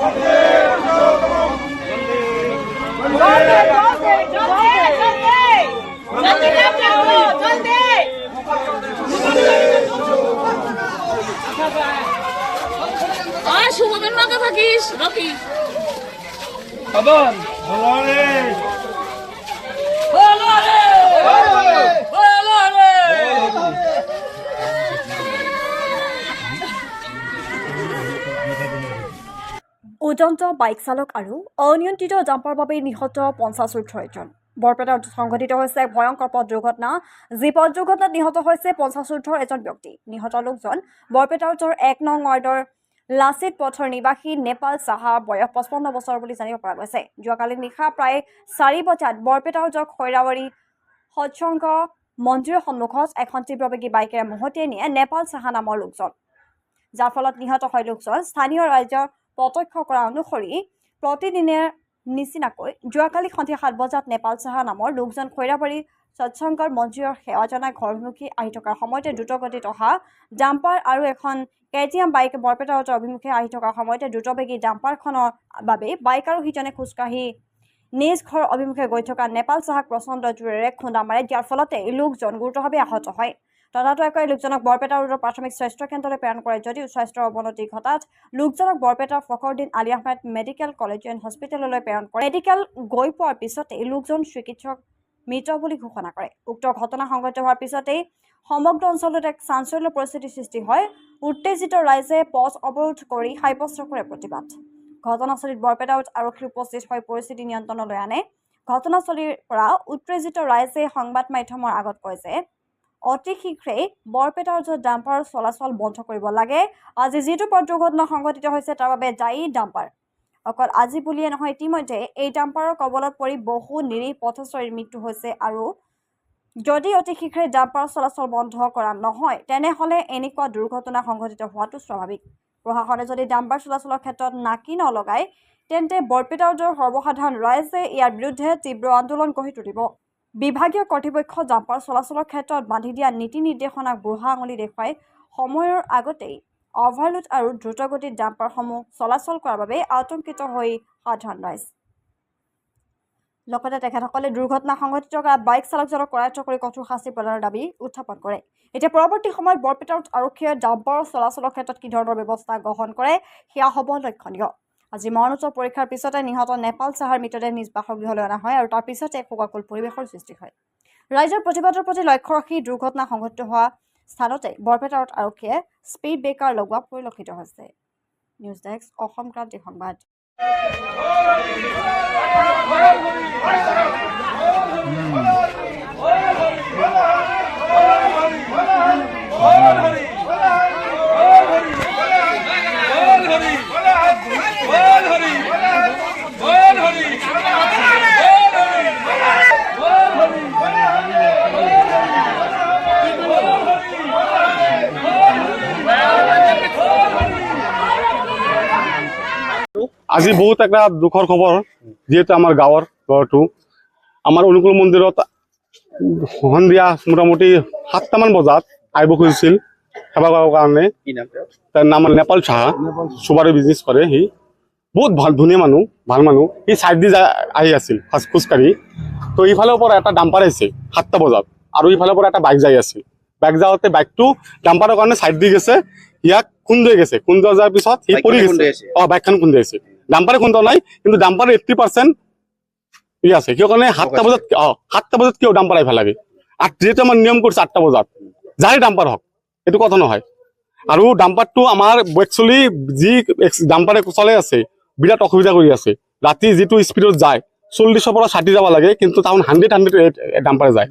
শুভমেৰ মাকে থাকিস ৰকি খবৰ ভালো ৰে উদন্ত বাইক চালক আৰু অনিয়ন্ত্ৰিত জাম্পাৰ বাবে নিহত ৫৫জন। বৰপেটাত সংঘটিত হৈছে এক ভয়ংকৰ পথ দুৰ্ঘটনা। যি পথ দুৰ্ঘটনাত নিহত হৈছে ৫৫ৰ এজন ব্যক্তি। নিহত লোকজন বৰপেটাৰ ১ নং ৱাৰ্ডৰ লাচিত পথৰ নিবাসী নেপাল চাহা, বয়স ৫৫ বছৰ বুলি জানিব পৰা গৈছে। যোৱাকালি নিশা প্ৰায় ৪ বজাত বৰপেটাৰ খৈৰাবাৰী সৎসংগ মন্দিৰৰ সন্মুখত এখন তীব্ৰবেগী বাইকেৰে মহতিয়াই নিয়ে নেপাল চাহা নামৰ লোকজন, যাৰ ফলত নিহত হয় লোকজন। স্থানীয় ৰাইজৰ প্ৰত্যক্ষ কৰা অনুসৰি প্ৰতিদিনে নিচিনাকৈ যোৱাকালি সন্ধিয়া ৭ বজাত নেপাল চাহা নামৰ লোকজন খৈৰাবাৰী সৎসংগৰ মন্দিৰৰ সেৱা জনাই ঘৰ অভিমুখী আহি থকাৰ সময়তে দ্ৰুতগতিত অহা ডাম্পাৰ আৰু এখন KTM বাইক বৰপেটা ৰোডৰ অভিমুখে আহি থকাৰ সময়তে দ্ৰুতবেগী ডাম্পাৰখনৰ বাবে বাইক আৰোহীজনে খোজকাঢ়ি নিজ ঘৰ অভিমুখে গৈ থকা নেপাল চাহাক প্ৰচণ্ড জোৰেৰে খুন্দা মাৰে। ইয়াৰ ফলতে লোকজন গুৰুতৰভাৱে আহত হয়। ততাতৈয়াকৈ লোকজনক বৰপেটা ৰোডৰ প্ৰাথমিক স্বাস্থ্য কেন্দ্ৰলৈ প্ৰেৰণ কৰে যদিও স্বাস্থ্যৰ অৱনতি ঘটাত লোকজনক বৰপেটাৰ Fakhruddin Ali Ahmed medical college and হস্পিটেললৈ প্ৰেৰণ কৰে। মেডিকেল গৈ পোৱাৰ পিছতে লোকজন চিকিৎসক মৃত বুলি ঘোষণা কৰে। উক্ত ঘটনা সংঘটিত হোৱাৰ পিছতেই সমগ্ৰ অঞ্চলত এক চাঞ্চল্য পৰিস্থিতিৰ সৃষ্টি হয়। উত্তেজিত ৰাইজে পথ অৱৰোধ কৰি সাব্যস্ত কৰে প্ৰতিবাদ। ঘটনাস্থলীত বৰপেটা আৰক্ষী উপস্থিত হৈ পৰিস্থিতি নিয়ন্ত্ৰণলৈ আনে। ঘটনাস্থলীৰ পৰা উত্তেজিত ৰাইজে সংবাদ মাধ্যমৰ আগত কয় যে অতি শীঘ্ৰেই বৰপেটাৰ ডাম্পাৰ চলাচল বন্ধ কৰিব লাগে। আজি যিটো পথ দুৰ্ঘটনা সংঘটিত হৈছে তাৰ বাবে দায়ী ডাম্পাৰ। অকল আজি বুলিয়ে নহয়, ইতিমধ্যে এই ডাম্পাৰৰ কবলত পৰি বহু নিৰীহ পথচাৰীৰ মৃত্যু হৈছে আৰু যদি অতি শীঘ্ৰে ডাম্পাৰ চলাচল বন্ধ কৰা নহয় তেনেহ'লে এনেকুৱা দুৰ্ঘটনা সংঘটিত হোৱাটো স্বাভাৱিক। প্ৰশাসনে যদি ডাম্পাৰ চলাচলৰ ক্ষেত্ৰত নাকি নলগায় তেন্তে বৰপেটা ৰোডৰ সৰ্বসাধাৰণ ৰাইজে ইয়াৰ বিৰুদ্ধে তীব্ৰ আন্দোলন গঢ়ি তুলিব। বিভাগীয় কৰ্তৃপক্ষ ডাম্পাৰ চলাচলৰ ক্ষেত্ৰত বান্ধি দিয়া নীতি নিৰ্দেশনাক বুঢ়া আঙুলি দেখুৱাই সময়ৰ আগতেই অভাৰলোড আৰু দ্ৰুতগতিত ডাম্পাৰসমূহ চলাচল কৰাৰ বাবে আতংকিত হৈ সাধাৰণ ৰাইজ। লগতে তেখেতসকলে দুৰ্ঘটনা সংঘটিত কৰা বাইক চালকজনক কৰায়ত্ব কৰি কঠোৰ শাস্তি প্ৰদানৰ দাবী উত্থাপন কৰে। এতিয়া পৰৱৰ্তী সময়ত বৰপেটা আৰক্ষীয়ে ডাম্পাৰ চলাচলৰ ক্ষেত্ৰত কি ধৰণৰ ব্যৱস্থা গ্ৰহণ কৰে সেয়া হ'ব লক্ষণীয়। আজি মৰণোত্তৰ পৰীক্ষাৰ পিছতে নিহত নেপাল চাহাৰ মৃতদেহ নিজ বাসগৃহলৈ অনা হয় আৰু তাৰ পিছতে এক শোকাকুল পৰিৱেশৰ সৃষ্টি হয়। ৰাইজৰ প্ৰতিবাদৰ প্ৰতি লক্ষ্য ৰাখি দুৰ্ঘটনা সংঘটিত হোৱা স্থানতে বৰপেটা আৰক্ষীয়ে স্পীড ব্ৰেকাৰ লগোৱা পৰিলক্ষিত হৈছে। নিউজ ডেস্ক, অসম ক্ৰান্তি সংবাদ। আজি বহুত একটা দুখৰ খবৰ, যিহেতু আমাৰ গাঁৱৰটো আমাৰ অনুকূল মন্দিৰত সন্ধিয়া মোটামুটি ৭টামান বজাত আহিব খুজিছিল সেৱা কৰাৰ কাৰণে। তাৰ নাম নেপাল চাহা, চুবাৰী বিজনেছ কৰে। সি বহুত ভাল, ধুনীয়া মানুহ, ভাল মানুহ। সি চাইড দি আহি আছিল খোজকাঢ়ি। তো ইফালৰ পৰা এটা ডাম্পাৰ আহিছে ৭টা বজাত আৰু ইফালৰ পৰা এটা বাইক যাই আছিল। বাইক যাওঁতে বাইকটো ডাম্পাৰৰ কাৰণে চাইড দি গৈছে, ইয়াক খুন্দাই গৈছে। খুন্দা যোৱাৰ পিছত সি পৰি গৈছে। বাইকখন খুন্দাইছে, ডাম্পাৰে খুন্দা নাই, কিন্তু ডাম্পাৰ 80% ই আছে। কিয় কাৰণে ৭টা বজাত কিয় ডাম্পাৰ আহিব লাগে? আৰু যিহেতু আমাৰ নিয়ম কৰিছে ৮টা বজাত যাৰে ডাম্পাৰ হওক, এইটো কথা নহয়। আৰু ডাম্পাৰটো আমাৰ একচুৱেলি যি ডাম্পাৰে চলাই আছে বিৰাট অসুবিধা কৰি আছে। ৰাতি যিটো স্পীডত যায় ৪০ৰ পৰা ৬০ যাব লাগে, কিন্তু টাউন 100 ডাম্পাৰে যায়।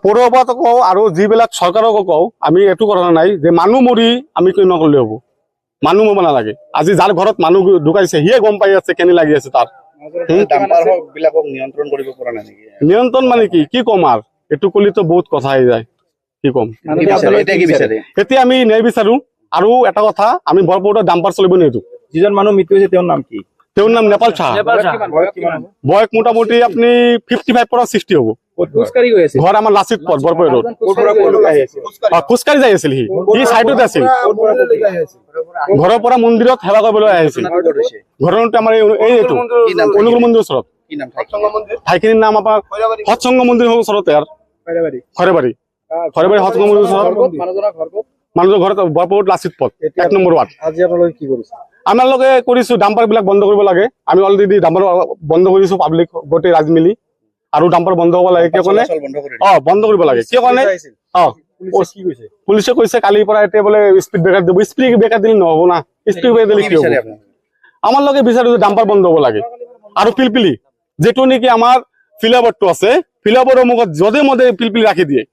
পৌৰসভাতো কওঁ আৰু যিবিলাক চৰকাৰকো কওঁ, আমি এইটো কথা নাই যে মানুহ মৰি আমি কি নকৰিলে হ'ব। মানুহ মৰিব নালাগে। আজি যাৰ ঘৰত মানুহ ঢুকাইছে সিয়ে গম পাই আছে কেনে লাগি আছে তাৰ। নিয়ন্ত্ৰণ মানে কি কম আৰু এইটো কলিতো বহুত কথা আহি যায়। কি কম, এতিয়া আমি ন্যায় বিচাৰো। আৰু এটা কথা, আমি বৰপেটাত ডাম্পাৰ চলিব নিদিওঁ। যিজন মানুহ মৃত্যু হৈছে তেওঁৰ নাম কি? তেওঁৰ নাম নেপাল চাহা। বয়স মোটামুটি আপুনি 55 পৰা 60 হ'ব। খোজকাঢ়ি গৈ আছিল ঘৰ আমাৰ লাচিত পথ বৰপেটা ৰোড খোজকাঢ়ি যাই আছিল সি চাইডতে আছিল ঘৰৰ পৰা মন্দিৰত সেৱা কৰিবলৈ আহিছিল ঘৰৰ আমাৰ এইটো অনুকূল মন্দিৰৰ ওচৰত ঠাইখিনিৰ নাম আপোনাৰ সৎসংগ মন্দিৰৰ ওচৰতে আৰু খৰেবাৰী সৎসংগ মন্দিৰৰ ওচৰত মানুহৰ ঘৰত বৰপেটা লাচিত পথ 1 নম্বৰ ৱাৰ্ড আজি আপোনালোকে কি কৰিছে আমালোকে কৰিছো ডাম্পাৰ বিলাক বন্ধ কৰিব লাগে আমি অলৰেডি ডাম্পাৰ বন্ধ কৰিছো পাব্লিক গোটেই ৰাইজ মিলি আৰু ডাম্পাৰ বন্ধ হ'ব লাগে কিয় কাৰণে বন্ধ কৰিব লাগে কিয় কাৰণে কি কৈছে পুলিচে কৈছে কালিৰ পৰা এতিয়া বোলে স্পীড ব্ৰেকাৰ দিব স্পীড ব্ৰেকাৰ দিলে নহ'ব না স্পীড ব্ৰেকাৰ দিলে কি হ'ব আমাৰ লগে বিচাৰো যে ডাম্পাৰ বন্ধ হ'ব লাগে আৰু পিলপিলি যেটো নেকি আমাৰ ফিলাবৰটো আছে ফিলাবৰৰ মুখত যধে মধে পিলপিলি ৰাখি দিয়ে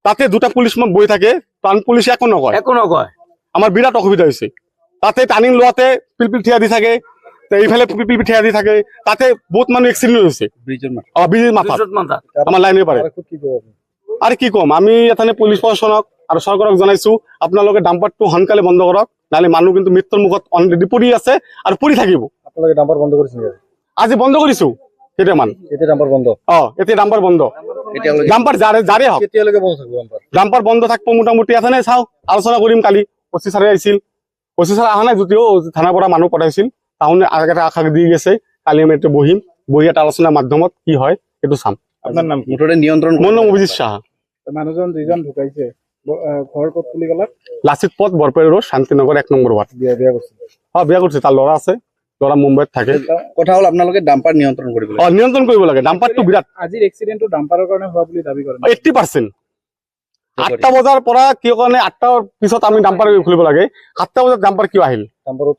তাতে দুটা পুলিচ বহি থাকে কাৰণ পুলিচে একো নকয় আমাৰ বিৰাট অসুবিধা হৈছে তাতে টাৰ্ণিং লোৱাতে পিলপিল থিয়া দি থাকে এইফালে পিলপিল থিয়া দি থাকে তাতে বহুত মানুহ এক্সিডেণ্ট হৈছে ব্ৰিজৰ মাথাত আমাৰ লাইনে পাৰে আৰু কি ক'ম আমি এখানে পুলিচ প্ৰশাসনক আৰু চৰকাৰক জনাইছো আপোনালোকে ডাম্পাৰটো সোনকালে বন্ধ কৰক নহ'লে মানুহ কিন্তু মৃত্যুৰ মুখত অলৰেডি পৰি আছে আৰু পৰি থাকিব আপোনালোকে ডাম্পাৰ বন্ধ কৰিছে আজি বন্ধ কৰিছো কেইটামান এতিয়া ডাম্পাৰ বন্ধ এতিয়া ডাম্পাৰ বন্ধ ডাম্পাৰ যাৰে হওক কেতিয়ালৈকে বন্ধ থাকিব ডাম্পাৰ ডাম্পাৰ বন্ধ থাকিব মোটামুটি এখানে চাওঁ আলোচনা কৰিম কালি অচি ছাৰে আহিছিল অচি ছাৰ অহা নাই যদিও থানাৰ পৰা মানুহ পঠাইছিল তাহোনে আগতে আশা দি গৈছে কালি আমি এতিয়া বহি এটা আলোচনাৰ মাধ্যমত কি হয় সেইটো চাম আপোনাৰ নাম কি মুঠতে নিয়ন্ত্ৰণ মোৰ নাম অভিজিত সাহা মানুহজন যিজন ঢুকাইছে ঘৰ ক'ত বুলি ক'লা লাচিত পথ Barpeta road Shantinagar 1 number ward বিয়া কৰিছে বিয়া কৰিছে তাৰ ল'ৰা আছে ল'ৰা মুম্বাইত থাকে কথা হ'ল আপোনালোকে ডাম্পাৰ নিয়ন্ত্ৰণ কৰিব লাগে নিয়ন্ত্ৰণ কৰিব লাগে ডাম্পাৰটো বিৰাট আজিৰ এক্সিডেণ্টটো ডাম্পাৰৰ কাৰণে হোৱা বুলি দাবী কৰে 80% 8টা বজাৰ পৰা কিয় কাৰণে 8টাৰ পিছত আমি ডাম্পাৰ খুলিব লাগে 7টা বজাত ডাম্পাৰ কিয় আহিল ডাম্পাৰত